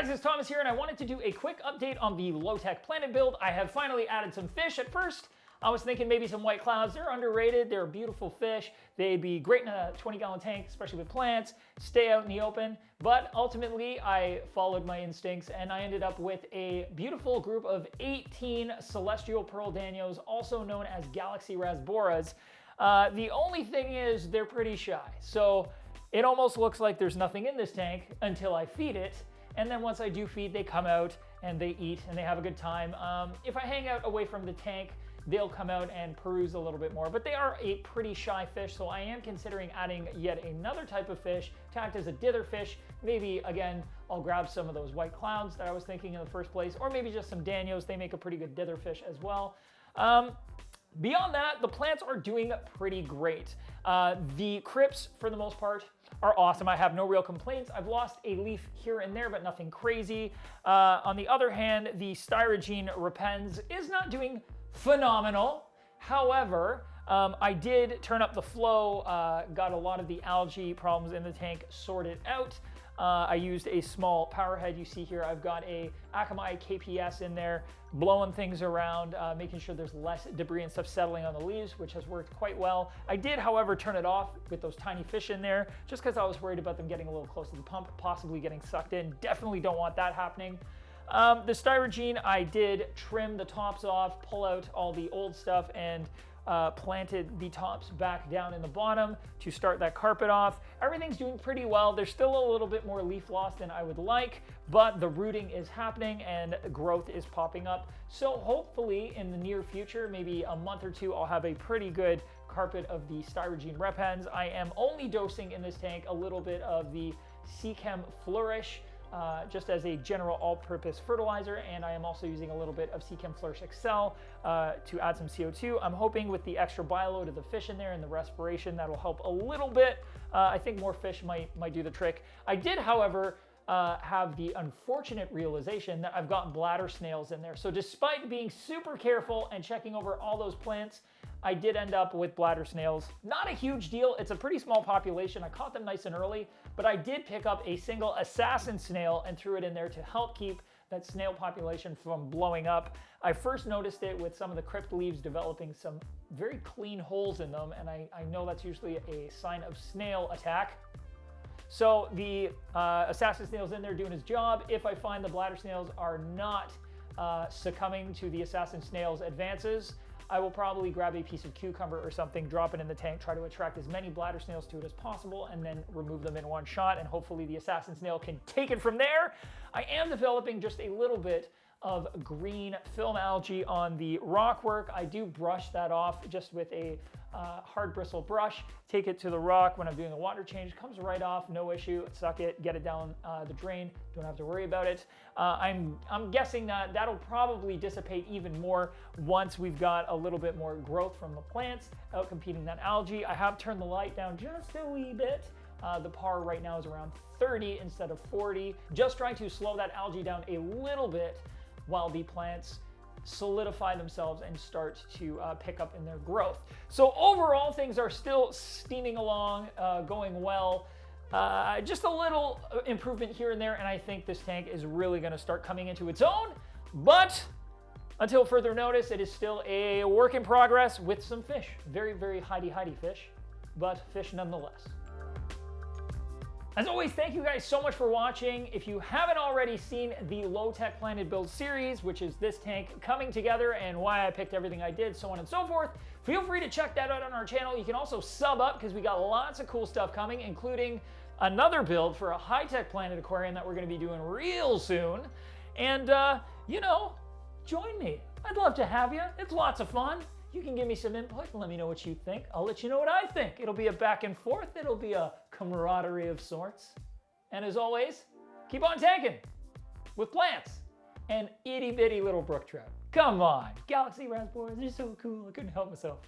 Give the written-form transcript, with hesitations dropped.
Guys, it's Thomas here, and I wanted to do a quick update on the low-tech planet build. I have finally added some fish. At first, I was thinking maybe some white clouds. They're underrated. They're beautiful fish. They'd be great in a 20-gallon tank, especially with plants, stay out in the open. But ultimately, I followed my instincts, and I ended up with a beautiful group of 18 celestial pearl danios, also known as galaxy rasboras. The only thing is they're pretty shy. So it almost looks like there's nothing in this tank until I feed it. And then once I do feed, they come out and they eat and they have a good time. If I hang out away from the tank, they'll come out and peruse a little bit more, but they are a pretty shy fish, so I am considering adding yet another type of fish to act as a dither fish. Maybe, again, I'll grab some of those white clouds that I was thinking in the first place, or maybe just some danios. They make a pretty good dither fish as well. Beyond that, the plants are doing pretty great. The crypts, for the most part, are awesome. I have no real complaints. I've lost a leaf here and there, but nothing crazy. On the other hand, the styrogene repens is not doing phenomenal. However, I did turn up the flow, got a lot of the algae problems in the tank sorted out. I used a small power head. You see here, I've got a Akamai KPS in there, blowing things around, making sure there's less debris and stuff settling on the leaves, which has worked quite well. I did, however, turn it off with those tiny fish in there, just because I was worried about them getting a little close to the pump, possibly getting sucked in. Definitely don't want that happening. The styrogene, I did trim the tops off, pull out all the old stuff, and planted the tops back down in the bottom to start that carpet off. Everything's doing pretty well. There's still a little bit more leaf loss than I would like, but the rooting is happening and growth is popping up. So hopefully in the near future, maybe a month or two, I'll have a pretty good carpet of the styrogene repens. I am only dosing in this tank a little bit of the Seachem Flourish, just as a general all-purpose fertilizer, and I am also using a little bit of Seachem Flourish Excel to add some CO2. I'm hoping with the extra bioload of the fish in there and the respiration, that'll help a little bit. I think more fish might do the trick. I did, however, have the unfortunate realization that I've got bladder snails in there. So despite being super careful and checking over all those plants, I did end up with bladder snails. Not a huge deal. It's a pretty small population. I caught them nice and early, but I did pick up a single assassin snail and threw it in there to help keep that snail population from blowing up. I first noticed it with some of the crypt leaves developing some very clean holes in them, and I know that's usually a sign of snail attack. So the assassin snail's in there doing his job. If I find the bladder snails are not succumbing to the assassin snail's advances, I will probably grab a piece of cucumber or something, drop it in the tank, try to attract as many bladder snails to it as possible, and then remove them in one shot, and hopefully the assassin snail can take it from there. I am developing just a little bit of green film algae on the rock work. I do brush that off just with a hard bristle brush, take it to the rock when I'm doing a water change, comes right off, no issue, suck it, get it down the drain, don't have to worry about it. I'm guessing that that'll probably dissipate even more once we've got a little bit more growth from the plants out competing that algae. I have turned the light down just a wee bit. The PAR right now is around 30 instead of 40, just trying to slow that algae down a little bit while the plants solidify themselves and start to pick up in their growth. So overall, things are still steaming along, going well. Just a little improvement here and there, and I think this tank is really going to start coming into its own. But until further notice, it is still a work in progress with some fish. Very, very hidey fish, but fish nonetheless. As always, thank you guys so much for watching. If you haven't already seen the Low Tech Planet Build series, which is this tank coming together and why I picked everything I did, so on and so forth, feel free to check that out on our channel. You can also sub up because we got lots of cool stuff coming, including another build for a high-tech planet aquarium that we're going to be doing real soon. And, you know, join me. I'd love to have you. It's lots of fun. You can give me some input and let me know what you think. I'll let you know what I think. It'll be a back and forth. It'll be a camaraderie of sorts. And as always, keep on tanking with plants and itty bitty little brook trout. Come on, galaxy rasboras, they're so cool. I couldn't help myself.